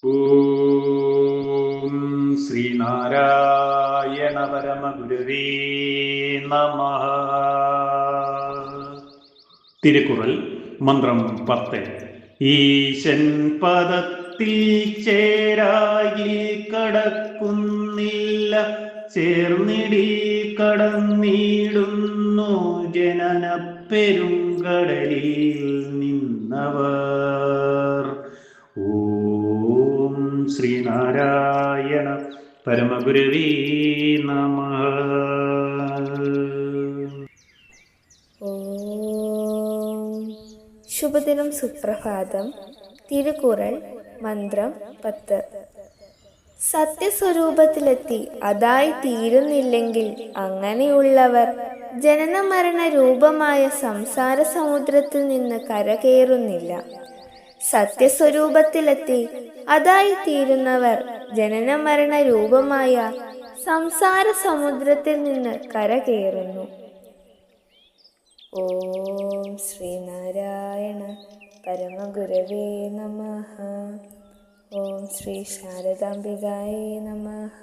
ഓം ശ്രീനാരായണ പരമഗുരവേ നമഃ. തിരുക്കുറൾ മന്ത്രം 10. ഈശൻ പദത്തിൽ ചേരായി കടക്കുന്നില്ല, ചേർന്നിടി കടന്നിടുന്നു ജനന പെരുങ്കടലിൽ നിന്നവർ. ഓം ശ്രീനാരായണ പരമഗുരവേ നമഃ. ശുഭദിനം, സുപ്രഭാതം. തിരുക്കുറൾ മന്ത്രം 10. സത്യസ്വരൂപത്തിലെത്തി അതായി തീരുന്നില്ലെങ്കിൽ അങ്ങനെയുള്ളവർ ജനനമരണ രൂപമായ സംസാര സമുദ്രത്തിൽ നിന്ന് കരകയറുന്നില്ല. സത്യസ്വരൂപത്തിലെത്തി അതായി തീരുന്നവർ ജനനമരണ രൂപമായ സംസാര സമുദ്രത്തിൽ നിന്ന് കരകയറുന്നു. ഓം ശ്രീനാരായണ പരമഗുരവേ നമഃ. ഓം ശ്രീ ശാരദാംബികായേ നമഃ.